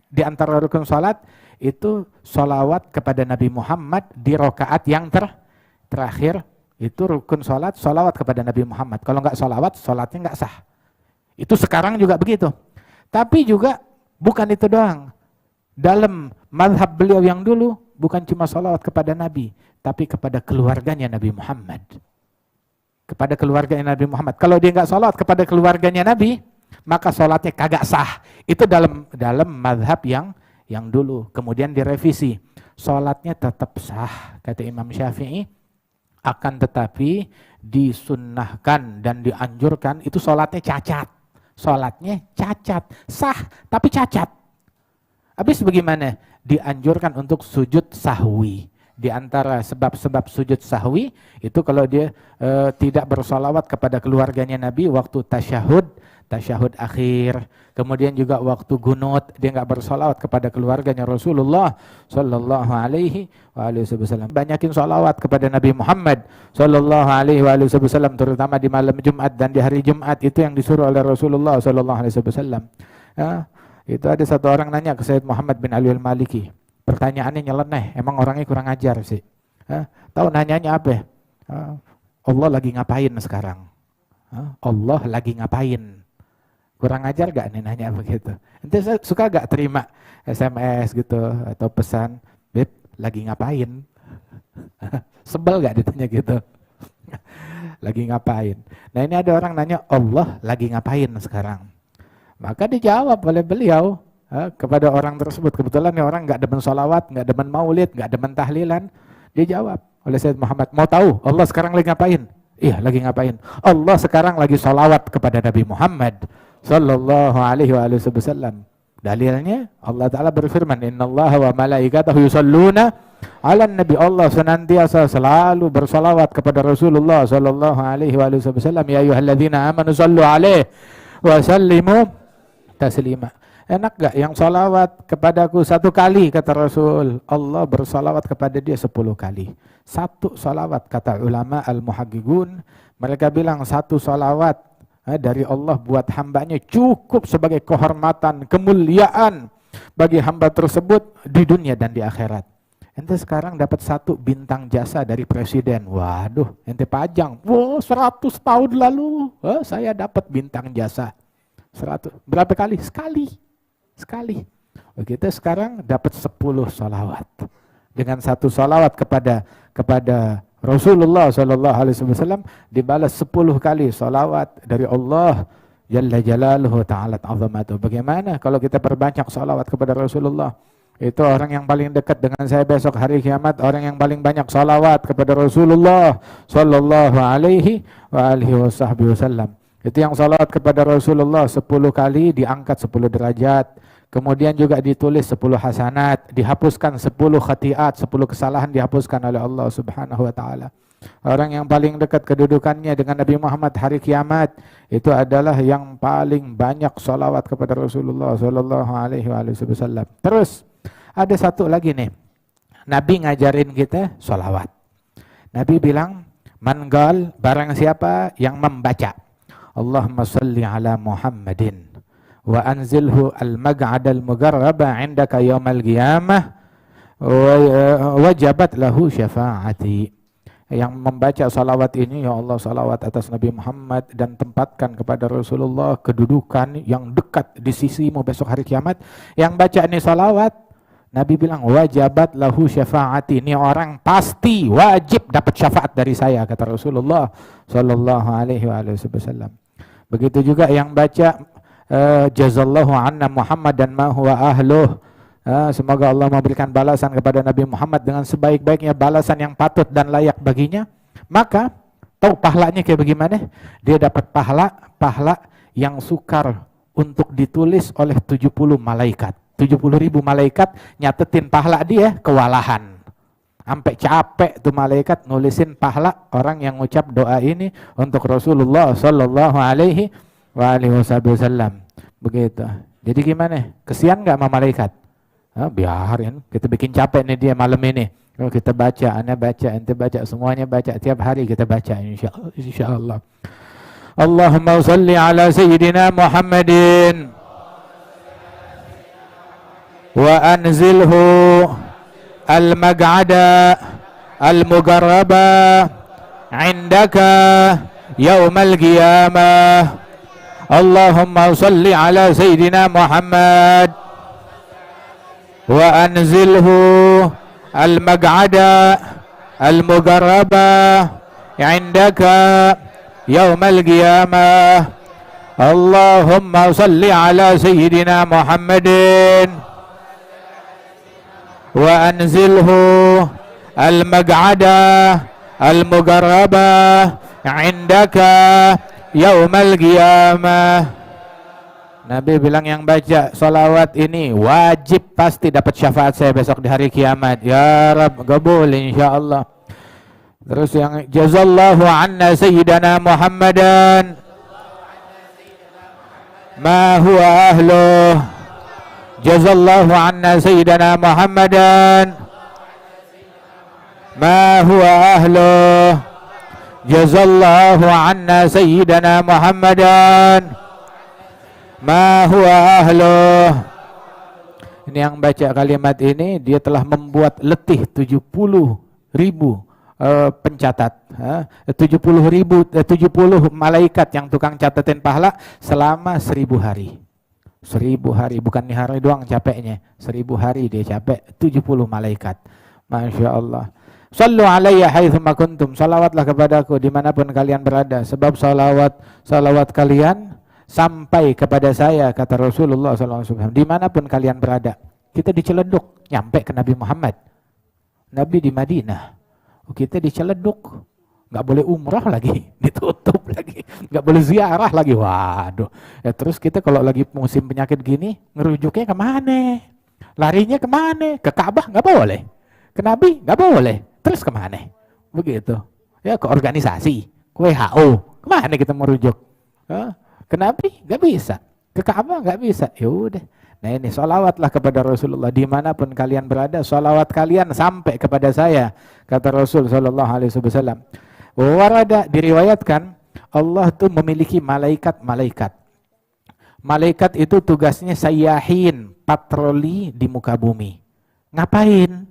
di antara rukun salat itu sholawat kepada Nabi Muhammad di rakaat yang terakhir. Itu rukun salat, sholawat kepada Nabi Muhammad. Kalau nggak sholawat, salatnya nggak sah. Itu sekarang juga begitu. Tapi juga bukan itu doang. Dalam mazhab beliau yang dulu, bukan cuma sholawat kepada Nabi, tapi kepada keluarganya Nabi Muhammad. Kepada keluarganya Nabi Muhammad. Kalau dia nggak sholawat kepada keluarganya Nabi, maka sholatnya kagak sah. Itu dalam mazhab yang dulu. Kemudian direvisi. Sholatnya tetap sah, kata Imam Syafi'i. Akan tetapi disunnahkan dan dianjurkan itu sholatnya cacat. Sholatnya cacat. Sah, tapi cacat. Habis bagaimana? Dianjurkan untuk sujud sahwi. Di antara sebab-sebab sujud sahwi itu kalau dia tidak bersolawat kepada keluarganya Nabi waktu tasyahud akhir, kemudian juga waktu gunut dia nggak bersolawat kepada keluarganya Rasulullah Sallallahu Alaihi Wasallam. Banyakin solawat kepada Nabi Muhammad Sallallahu Alaihi Wasallam, terutama di malam Jumat dan di hari Jumat, itu yang disuruh oleh Rasulullah Sallallahu Alaihi Wasallam. Itu ada satu orang nanya ke Sayyid Muhammad bin Ali al-Maliki. Pertanyaannya nyeleneh, emang orangnya kurang ajar sih. Tahu nanyanya apa? Allah lagi ngapain sekarang? Allah lagi ngapain? Kurang ajar gak nih nanya begitu? Nanti saya suka gak terima SMS gitu atau pesan, Beb, lagi ngapain? Sebel gak ditanya gitu? Lagi ngapain? Nah ini ada orang nanya, Allah lagi ngapain sekarang? Maka dijawab oleh beliau kepada orang tersebut. Kebetulan nih orang nggak demen sholawat, nggak demen maulid, nggak demen tahlilan. Dia jawab oleh Sayyid Muhammad, mau tahu Allah sekarang lagi ngapain? Iya, lagi ngapain? Allah sekarang lagi sholawat kepada Nabi Muhammad Sallallahu Alaihi Wasallam. Dalilnya Allah Ta'ala berfirman, Innallaha wa malaikatahu yusalluna ala Nabi. Allah senantiasa selalu bersalawat kepada Rasulullah Sallallahu Alaihi Wasallam. Ya ayyuhalladzina amanu sallu alaihi wa sallimu taslima. Enak gak yang salawat kepadaku 1 kali, kata Rasul. Allah bersalawat kepada dia 10 kali. 1 salawat, kata ulama al-muhaqqiqun, mereka bilang 1 salawat dari Allah buat hambanya cukup sebagai kehormatan, kemuliaan bagi hamba tersebut di dunia dan di akhirat. Ente sekarang dapat 1 bintang jasa dari presiden. Waduh, ente pajang. Wow, 100 tahun lalu saya dapat bintang jasa. 100. Berapa kali? Sekali. Kita sekarang dapat 10 salawat. Dengan 1 salawat kepada Rasulullah Sallallahu Alaihi Wasallam dibalas 10 kali salawat dari Allah Jalla Jalaluhu Ta'ala Azamatuh. Bagaimana kalau kita perbanyak salawat kepada Rasulullah? Itu orang yang paling dekat dengan saya besok hari kiamat, orang yang paling banyak salawat kepada Rasulullah Sallallahu Alaihi Wasallam. Itu yang salawat kepada Rasulullah 10 kali diangkat 10 derajat. Kemudian juga ditulis 10 hasanat, dihapuskan 10 khatiat, 10 kesalahan dihapuskan oleh Allah Subhanahu wa taala. Orang yang paling dekat kedudukannya dengan Nabi Muhammad hari kiamat itu adalah yang paling banyak salawat kepada Rasulullah sallallahu alaihi wasallam. Terus ada satu lagi nih. Nabi ngajarin kita salawat. Nabi bilang, "Man qal, barang siapa yang membaca Allahumma salli ala Muhammadin wa anzilhu al-mag'ad al-mugarraba 'indaka yaumal qiyamah wajabat lahu syafa'ati." Yang membaca salawat ini, ya Allah salawat atas Nabi Muhammad dan tempatkan kepada Rasulullah kedudukan yang dekat di sisimu besok hari kiamat. Yang baca ini salawat, Nabi bilang wajabat lahu syafa'ati, ini orang pasti wajib dapat syafaat dari saya, kata Rasulullah sallallahu alaihi wasallam. Begitu juga yang baca jazallahu anna Muhammad dan ma huwa ahluh, semoga Allah memberikan balasan kepada Nabi Muhammad dengan sebaik-baiknya balasan yang patut dan layak baginya. Maka tahu pahalanya kayak bagaimana? Dia dapat pahala yang sukar untuk ditulis oleh 70 malaikat. 70.000 malaikat nyatetin pahala dia kewalahan. Sampai capek tuh malaikat nulisin pahala orang yang ngucap doa ini untuk Rasulullah sallallahu alaihi wasallam. Begitu. Jadi gimana? Kesian enggak sama malaikat? Biarin, kita bikin capek nih dia malam ini. Kalau kita baca, anda baca, ente baca, semuanya baca, tiap hari kita baca insyaallah. Allahumma salli ala sayyidina Muhammadin wa anzilhu al-mag'ada al-mugarraba indaka yaumal qiyamah. Allahumma salli ala Sayyidina Muhammad wa anzilhu al-mag'ada al-mugarraba indaka yaumal qiyamah. Allahumma salli ala Sayyidina Muhammadin wa anzilhu al-mag'ada al-mugarraba indaka yaumal qiyamah. Nabi bilang yang baca salawat ini wajib pasti dapat syafaat saya besok di hari kiamat. Ya Rabb, qabul insyaallah. Terus yang jazallahu anna sayyidana Muhammadan ma huwa ahluh. Jazallahu anna sayyidana Muhammadan ma huwa ahluh. Jazallahu anna sayyidana Muhammadan ma huwa ahluh. Ini yang baca kalimat ini dia telah membuat letih 70.000 pencatat, 70 malaikat yang tukang catatin pahala selama 1000 hari. 1000 hari, bukan di hari doang capeknya, 1000 hari dia capek, 70 malaikat. Masya Allah. Sallu alayya haitsuma kuntum. Salawatlah kepadaku dimanapun kalian berada. Sebab salawat kalian sampai kepada saya, kata Rasulullah SAW. Dimanapun kalian berada. Kita di Ciledug, nyampe ke Nabi Muhammad. Nabi di Madinah. Kita di Ciledug. Nggak boleh umrah lagi, ditutup lagi. Nggak boleh ziarah lagi. Waduh. Ya, terus kita kalau lagi musim penyakit gini, ngerujuknya kemana? Larinya kemana? Ke Ka'bah nggak boleh. Ke Nabi nggak boleh. Terus kemana? Begitu. Ya ke organisasi, ke WHO. Kemana kita merujuk? Ke Nabi nggak bisa. Ke Ka'bah nggak bisa. Yaudah. Nah ini sholawatlah kepada Rasulullah dimanapun kalian berada. Sholawat kalian sampai kepada saya, kata Rasul Sallallahu Alaihi Wasallam. Warada diriwayatkan Allah tuh memiliki malaikat-malaikat. Malaikat itu tugasnya sayyahin, patroli di muka bumi. Ngapain?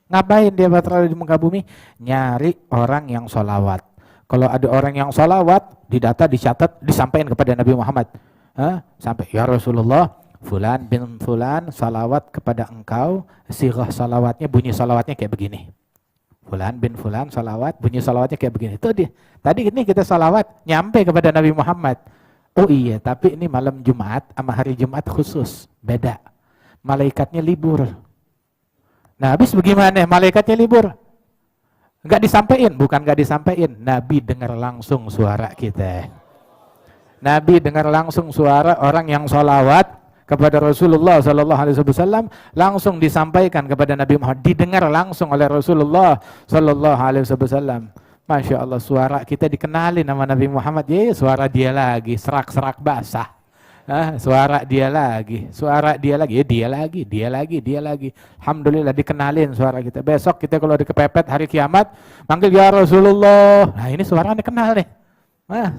Ngapain dia patroli di muka bumi? Nyari orang yang sholawat. Kalau ada orang yang sholawat, didata, dicatat, disampaikan kepada Nabi Muhammad. Sampai, ya Rasulullah, fulan bin fulan salawat kepada engkau, sirah salawatnya, bunyi salawatnya kayak begini. Fulan bin fulan salawat, bunyi salawatnya kayak begini. Itu dia. Tadi ini kita salawat, nyampe kepada Nabi Muhammad. Oh iya, tapi ini malam Jumat sama hari Jumat khusus, beda. Malaikatnya libur. Nah habis bagaimana? Malaikatnya libur. Enggak disampaikan, bukan enggak disampaikan. Nabi dengar langsung suara kita. Nabi dengar langsung suara orang yang sholawat kepada Rasulullah Sallallahu Alaihi Wasallam, langsung disampaikan kepada Nabi Muhammad, didengar langsung oleh Rasulullah Sallallahu Alaihi Wasallam. Masya Allah, suara kita dikenalin nama Nabi Muhammad. Ya, suara dia lagi, serak-serak basah. Suara dia lagi, ya dia lagi. Alhamdulillah dikenalin suara kita. Besok kita kalau dikepepet hari kiamat, manggil ya Rasulullah. Nah ini suara anda kenal nih.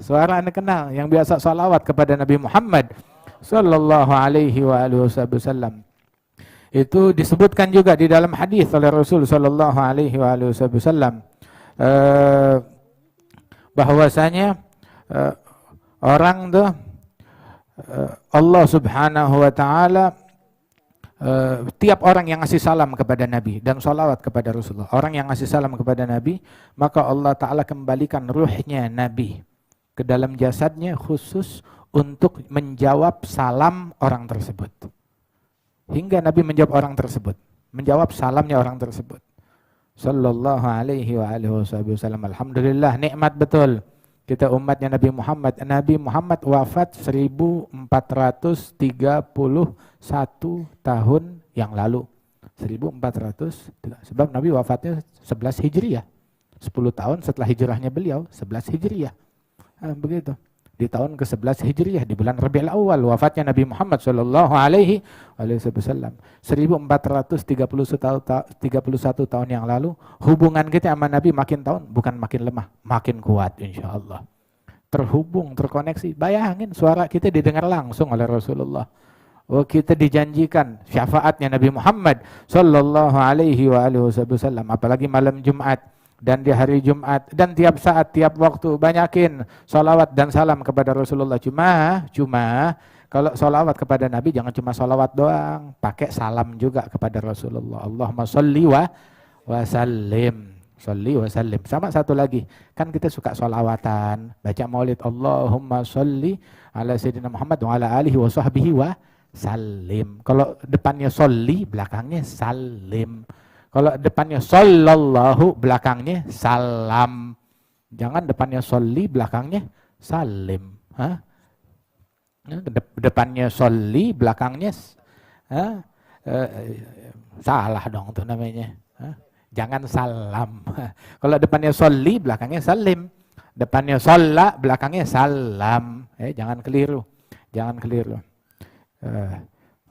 Suara anda kenal yang biasa salawat kepada Nabi Muhammad Sallallahu Alaihi Wasallam. Itu disebutkan juga di dalam hadis oleh Rasul Sallallahu Alaihi Wasallam bahwasanya orang tuh Allah Subhanahu wa taala tiap orang yang ngasih salam kepada Nabi dan salawat kepada Rasulullah, orang yang ngasih salam kepada Nabi, maka Allah taala kembalikan ruhnya Nabi ke dalam jasadnya khusus untuk menjawab salam orang tersebut. Hingga Nabi menjawab orang tersebut, menjawab salamnya orang tersebut. Sallallahu alaihi wasallam. Alhamdulillah, nikmat betul. Kita umatnya Nabi Muhammad. Nabi Muhammad wafat 1431 tahun yang lalu. 1400, sebab Nabi wafatnya 11 Hijriah. 10 tahun setelah hijrahnya beliau, 11 Hijriah. Begitu. Di tahun ke-11 Hijriah, di bulan Rabiul Awal, wafatnya Nabi Muhammad Sallallahu Alaihi Wasallam. 1431 tahun yang lalu, hubungan kita sama Nabi makin tahun, bukan makin lemah, makin kuat insya Allah. Terhubung, terkoneksi. Bayangin suara kita didengar langsung oleh Rasulullah. Oh, kita dijanjikan syafaatnya Nabi Muhammad sallallahu alaihi wa alihi wasallam, apalagi malam Jumat dan di hari Jumat dan tiap saat, tiap waktu banyakin salawat dan salam kepada Rasulullah. Cuma kalau salawat kepada Nabi jangan cuma salawat doang, pakai salam juga kepada Rasulullah. Allahumma sholli wa sallim. Sholli wa sallim. Sama satu lagi, kan kita suka salawatan, baca maulid, Allahumma sholli ala sayyidina Muhammad wa ala alihi wa sahbihi wa salim. Kalau depannya sholli, belakangnya salim. Kalau depannya sallallahu, belakangnya salam. Jangan depannya sholli, belakangnya salim. Hah? Depannya sholli, belakangnya salah dong tuh namanya. Jangan salam. Kalau depannya sholli, belakangnya salim. Depannya sholla, belakangnya salam. Jangan keliru. Jangan keliru.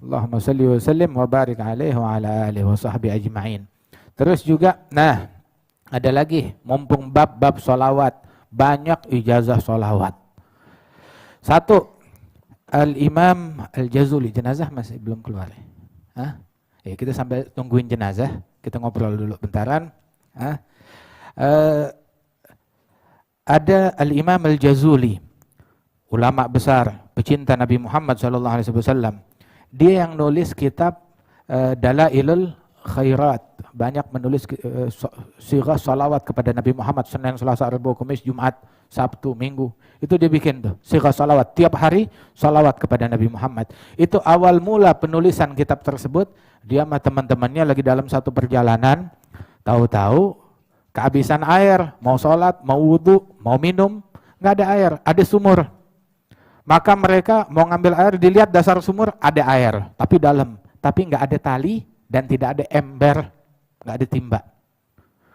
Allahumma salli wa sallim wa barik alaihi wa ala alihi wa sahbihi ajma'in. Terus juga, nah, ada lagi, mumpung bab solawat, banyak ijazah solawat. Satu, Al-Imam Al-Jazuli, jenazah masih belum keluar. Ya, kita sambil tungguin jenazah, kita ngobrol dulu bentaran. Ada Al-Imam Al-Jazuli, ulama besar, pecinta Nabi Muhammad SAW. Dia yang nulis kitab Dalailul Khairat, banyak menulis sirah salawat kepada Nabi Muhammad, Senin, Selasa, Rabu, Kamis, Jumat, Sabtu, Minggu. Itu dia bikin tuh, sirah salawat, tiap hari salawat kepada Nabi Muhammad. Itu awal mula penulisan kitab tersebut, dia sama teman-temannya lagi dalam satu perjalanan, tahu-tahu kehabisan air, mau sholat, mau wudhu, mau minum, nggak ada air, ada sumur. Maka mereka mau ngambil air, dilihat dasar sumur ada air, tapi dalam, tapi nggak ada tali dan tidak ada ember, nggak ada timba.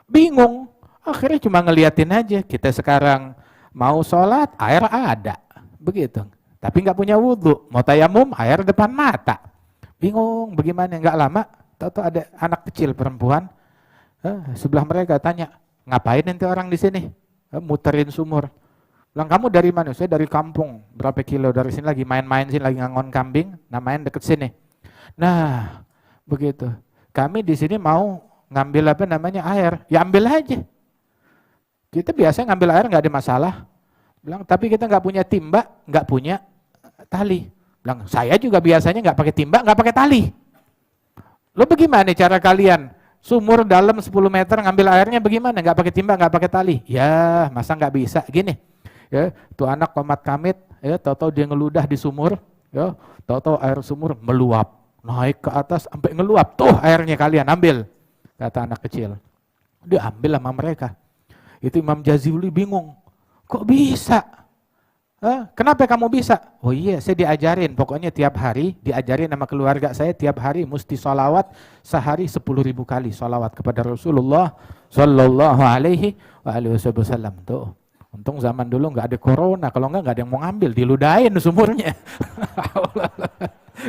Bingung, akhirnya cuma ngeliatin aja. Kita sekarang mau sholat, air ada, begitu. Tapi nggak punya wudhu, mau tayamum, air depan mata. Bingung, bagaimana? Nggak lama, tahu-tahu ada anak kecil perempuan sebelah mereka tanya, ngapain nanti orang di sini? Muterin sumur. Bilang, kamu dari mana? Saya dari kampung, berapa kilo dari sini, lagi main-main sini, lagi ngangon kambing, namanya deket sini. Nah, begitu. Kami di sini mau ngambil apa namanya air, ya ambil aja. Kita biasanya ngambil air nggak ada masalah. Bilang, tapi kita nggak punya timba, nggak punya tali. Bilang, saya juga biasanya nggak pakai timba, nggak pakai tali. Lo bagaimana cara kalian? Sumur dalam 10 meter ngambil airnya bagaimana? Nggak pakai timba, nggak pakai tali. Ya, masa nggak bisa? Gini. Ya, tuh anak komat kamit, ya, tahu-tahu dia ngeludah di sumur, ya, tahu-tahu air sumur meluap, naik ke atas sampai ngeluap, tuh airnya kalian ambil, kata anak kecil. Dia ambil sama mereka. Itu Imam Jazuli bingung, kok bisa? Kenapa kamu bisa? Oh iya, saya diajarin, pokoknya tiap hari diajarin sama keluarga saya, tiap hari mesti sholawat sehari 10.000 kali sholawat kepada Rasulullah Sallallahu Alaihi Wasallam. Tuh. Untung zaman dulu nggak ada corona, kalau nggak ada yang mau ngambil, diludahin sumurnya.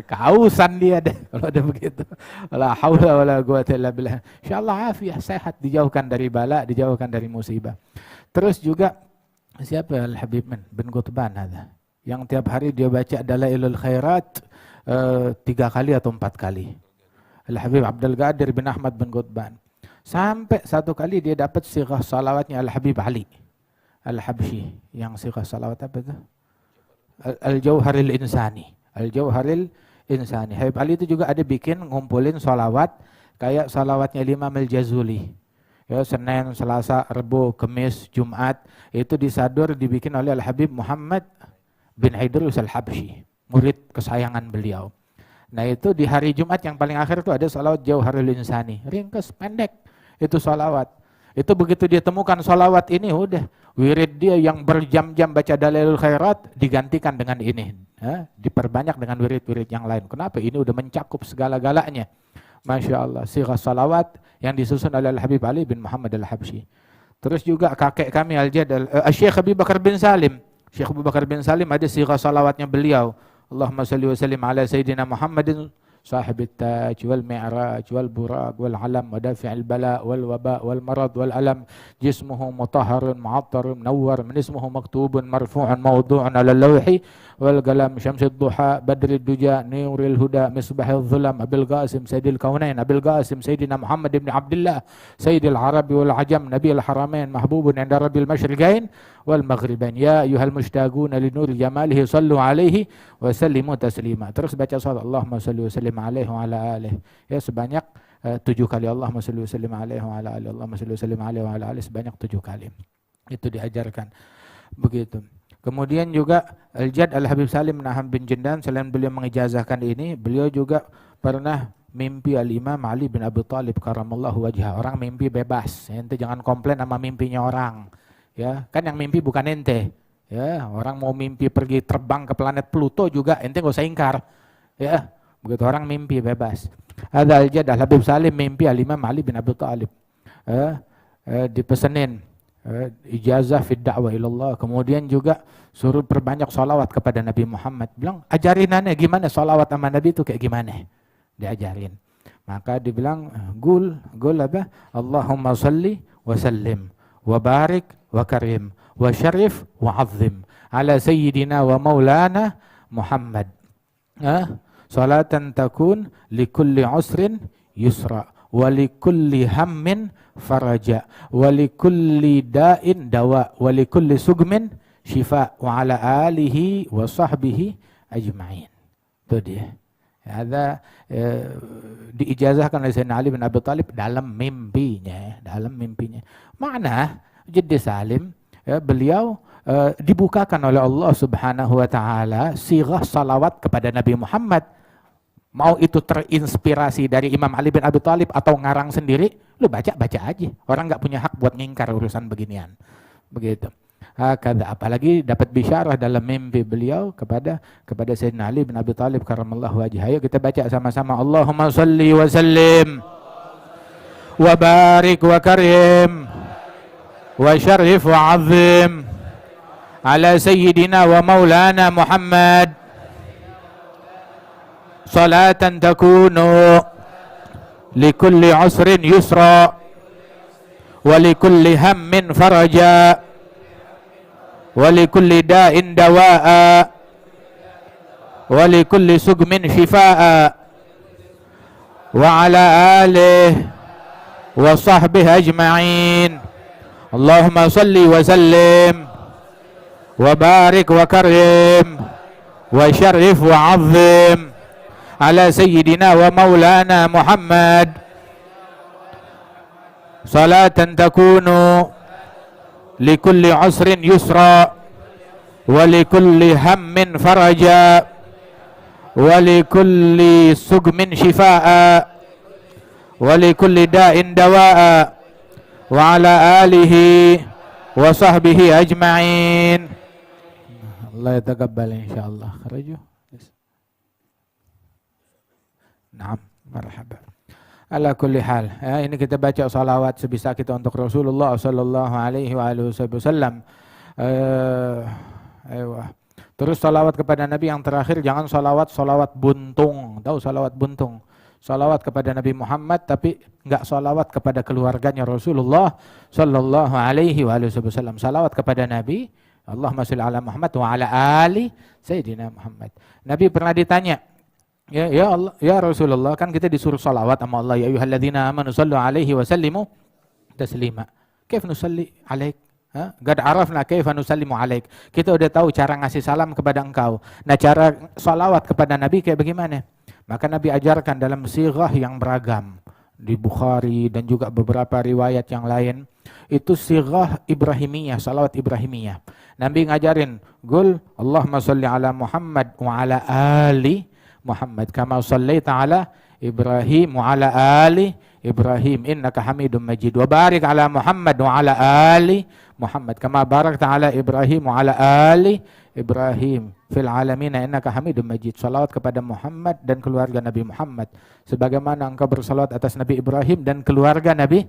Kausan dia deh kalau ada begitu. La haula wala quwata illa billah. Insyaallah afiah, sehat, dijauhkan dari bala, dijauhkan dari musibah. Terus juga siapa Al-Habib bin Qutban ada, yang tiap hari dia baca Dalailul Khairat 3 kali atau 4 kali. Al-Habib Abdul Qadir bin Ahmad bin Qutban. Sampai satu kali dia dapat sirah salawatnya Al-Habib Ali Al-Habsyi, yang sirah salawat apa itu? Al-Jauharil Insani. Al-Jauharil Insani. Habib Ali itu juga ada bikin ngumpulin salawat kayak salawatnya Imam Al-Jazuli. Ya, Senin, Selasa, Rabu, Kamis, Jumat, itu disadur dibikin oleh Al-Habib Muhammad bin Idrus Al-Habsyi, murid kesayangan beliau. Nah, itu di hari Jumat yang paling akhir itu ada salawat Jauharil Insani. Ringkas, pendek. Itu salawat. Itu begitu dia temukan salawat ini, udah wirid dia yang berjam-jam baca Dalailul Khairat digantikan dengan ini, diperbanyak dengan wirid-wirid yang lain. Kenapa? Ini udah mencakup segala-galanya. Masya Allah, sirah salawat yang disusun oleh Al-Habib Ali bin Muhammad Al-Habsyi. Terus juga kakek kami Al-Jad, Syekh Abu Bakar bin Salim. Syekh Abu Bakar bin Salim ada sirah salawatnya beliau. Allahumma salli wa sallim ala Sayyidina Muhammadin صاحب التاج والمعراج والبراق والعلم ودافع البلاء والوباء والمرض والألم جسمه مطهر معطر منور من اسمه مكتوب مرفوع موضوع على اللوح والقلم شمس الضحى بدر الدجى نور الهدى مصباح الظلم أبي القاسم سيد الكونين أبي القاسم سيدنا محمد بن عبد الله سيد العرب والعجم نبي الحرمين محبوب عند رب المشرقين والمغربين يا أيها المشتاقون لنور جماله صلوا عليه وسلموا تسليما. Terus baca salat Allahumma shalli wa sallim alaihi wa ala alihi ya sebanyak 7 kali Allahumma shalli wa sallim alaihi wa ala alihi Allahumma shalli wa sallim alaihi wa ala alihi sebanyak 7 kali. Itu diajarkan begitu. Kemudian juga Al-Jadd Al-Habib Salim Naham bin Jindan, selain beliau mengijazahkan ini, beliau juga pernah mimpi Al-Imam Ali bin Abi Thalib karamallahu wajhah. Orang mimpi bebas, ente jangan komplain sama mimpinya orang. Ya, kan yang mimpi bukan ente. Ya, orang mau mimpi pergi terbang ke planet Pluto juga ente enggak usah ingkar. Ya, begitu orang mimpi bebas. Ada Al-Jadd Al-Habib Salim mimpi Al-Imam Ali bin Abi Thalib. Dipesenin ijazah fi da'wah ilallah, kemudian juga suruh perbanyak salawat kepada Nabi Muhammad. Bilang ajarin aneh gimana salawat sama Nabi itu kayak gimana, diajarin. Maka dibilang gul apa, Allahumma salli wa sallim wa barik wa karim wa syarif wa azim ala sayyidina wa maulana Muhammad salatan takun likulli usrin yusra wa likulli hammin faraja wa likulli da'in dawa wa likulli sugmin syifa wa ala alihi wa sahbihi ajma'in. Itu dia. Ada diijazahkan oleh Sayyidina Ali bin Abi Thalib dalam mimpinya, Mana Jaddi Salim beliau dibukakan oleh Allah Subhanahu wa taala sirah salawat kepada Nabi Muhammad. Mau itu terinspirasi dari Imam Ali bin Abi Thalib atau ngarang sendiri, lu baca aja. Orang nggak punya hak buat ngingkar urusan beginian. Begitu. Apalagi dapat bisyarah dalam mimpi beliau kepada Sayyidina Ali bin Abi Thalib karamallahu wajhah. Ayo kita baca sama-sama. Allahumma salli wa sallim wa barik wa karim wa syarif wa azim ala sayyidina wa maulana Muhammad salatan takunu likulli usrin yusra wa likulli hammin faraja wa likulli da'in dawa'a wa likulli sugmin shifaa'a wa ala alihi wa sahbihi ajma'in. Allahumma salli wa sallim wa barik wa karim wa syarif wa azim ala sayyidina wa maulana Muhammad salatan takunu likulli usrin yusra wa likulli hammin faraja wa likulli sugmin shifaa'a wa likulli da'in dawa'a wa ala alihi wa sahbihi ajma'in. Allah yataqabbal insyaallah. Kharaju. Naam, marhaba. Ala kulli hal. Ya, ini kita baca salawat sebisa kita untuk Rasulullah sallallahu alaihi wa alihi wasallam. Terus salawat kepada Nabi yang terakhir, jangan salawat buntung. Tahu salawat buntung? Salawat kepada Nabi Muhammad tapi enggak salawat kepada keluarganya Rasulullah sallallahu alaihi wa alihi wasallam. Salawat kepada Nabi, Allahumma shalli ala Muhammad wa ala ali sayyidina Muhammad. Nabi pernah ditanya, Ya Allah, ya Rasulullah, kan kita disuruh salawat sama Allah, ya ayyuhalladzina amanu sallu alaihi wa sallimu taslima. Kaif nusalli alaik? Qad arafna kaifa nusallimu alaik. Kita udah tahu cara ngasih salam kepada engkau. Nah, cara salawat kepada Nabi kayak bagaimana? Maka Nabi ajarkan dalam sighah yang beragam. Di Bukhari dan juga beberapa riwayat yang lain. Itu sighah Ibrahimiyah, salawat Ibrahimiyah. Nabi ngajarin, Qul Allahumma salli ala Muhammad wa ala ali Muhammad kama sallaita ala Ibrahim wa ala ali Ibrahim innaka Hamidum Majid wa barik ala Muhammad wa ala ali Muhammad kama barakta ala Ibrahim wa ala ali Ibrahim fil alamin innaka Hamidum Majid. Salawat kepada Muhammad dan keluarga Nabi Muhammad sebagaimana engkau bersalawat atas Nabi Ibrahim dan keluarga Nabi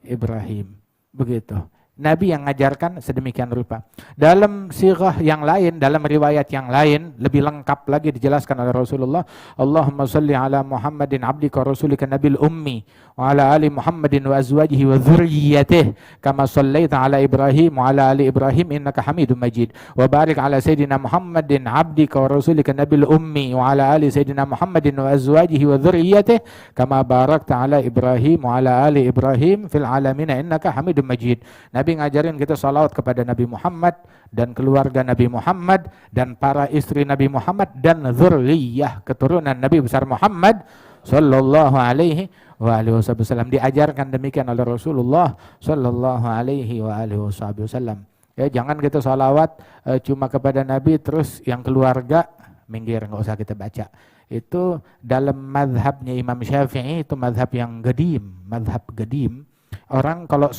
Ibrahim. Begitu. Nabi yang ngajarkan sedemikian rupa. Dalam sirah yang lain, dalam riwayat yang lain, lebih lengkap lagi dijelaskan oleh Rasulullah. Allahumma salli ala Muhammadin abdika rasulika nabil ummi wa ala ali Muhammadin wa azwajihi wa dhurriyyatihi kama sallaita ala Ibrahim wa ala ali Ibrahim innaka Hamidum Majid. Wa barik ala Sayyidina Muhammadin abdika wa rasulika nabil ummi wa ala ali Sayyidina Muhammadin wa azwajihi wa dhurriyyatihi kama barakta ala Ibrahim wa ala ali Ibrahim fil alamin innaka Hamidum Majid. Nabi ngajarin kita salawat kepada Nabi Muhammad dan keluarga Nabi Muhammad dan para istri Nabi Muhammad dan dzurriyyah keturunan Nabi besar Muhammad sallallahu alaihi wa alihi wasallam. Diajarkan demikian oleh Rasulullah sallallahu alaihi wa alihi wasallam. Ya, jangan kita salawat cuma kepada Nabi terus yang keluarga minggir, nggak usah kita baca. Itu dalam mazhabnya Imam Syafi'i, itu mazhab yang gedim, mazhab gedim. Orang kalau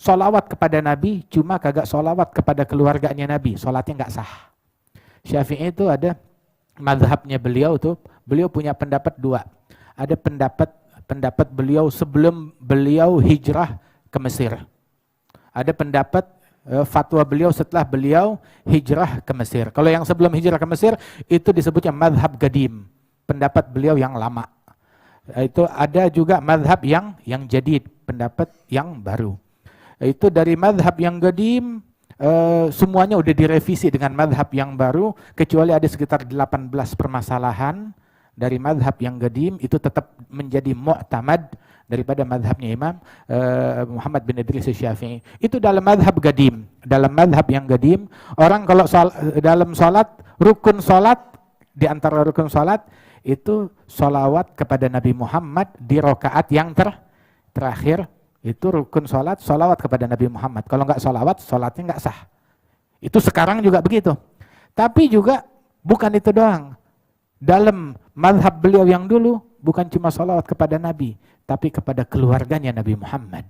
solawat kepada Nabi, cuma kagak solawat kepada keluarganya Nabi, solatnya nggak sah. Syafi'i itu ada mazhabnya beliau tuh, beliau punya pendapat dua. Ada pendapat beliau sebelum beliau hijrah ke Mesir. Ada pendapat fatwa beliau setelah beliau hijrah ke Mesir. Kalau yang sebelum hijrah ke Mesir itu disebutnya mazhab gadim, pendapat beliau yang lama. Itu ada juga mazhab yang jadid, pendapat yang baru. Itu dari mazhab yang gadim, semuanya udah direvisi dengan mazhab yang baru, kecuali ada sekitar 18 permasalahan dari mazhab yang gadim, itu tetap menjadi mu'tamad daripada mazhabnya Imam Muhammad bin Idris Syafi'i. Itu dalam mazhab gadim. Dalam mazhab yang gadim, orang kalau dalam sholat, rukun sholat, di antara rukun sholat, itu sholawat kepada Nabi Muhammad di rakaat yang terakhir. Itu rukun sholat, sholawat kepada Nabi Muhammad. Kalau nggak sholawat, sholatnya nggak sah. Itu sekarang juga begitu. Tapi juga bukan itu doang. Dalam mazhab beliau yang dulu, bukan cuma sholawat kepada Nabi, tapi kepada keluarganya Nabi Muhammad.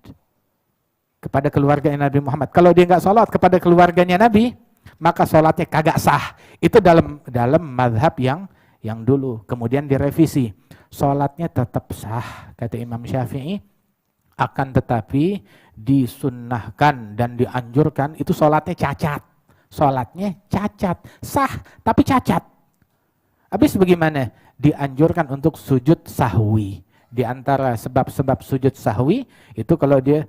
Kepada keluarganya Nabi Muhammad. Kalau dia nggak sholawat kepada keluarganya Nabi, maka sholatnya kagak sah. Itu dalam mazhab yang dulu. Kemudian direvisi. Sholatnya tetap sah, kata Imam Syafi'i. Akan tetapi disunnahkan dan dianjurkan itu sholatnya cacat. Sholatnya cacat, sah tapi cacat. Habis bagaimana? Dianjurkan untuk sujud sahwi. Di antara sebab-sebab sujud sahwi itu kalau dia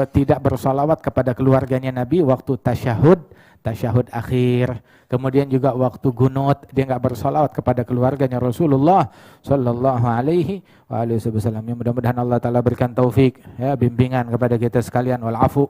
tidak bersolawat kepada keluarganya Nabi waktu tasyahud akhir, kemudian juga waktu gunut dia nggak bersolawat kepada keluarganya Rasulullah sallallahu alaihi wasallam. Mudah-mudahan Allah Ta'ala berikan taufik, ya, bimbingan kepada kita sekalian, wal afu.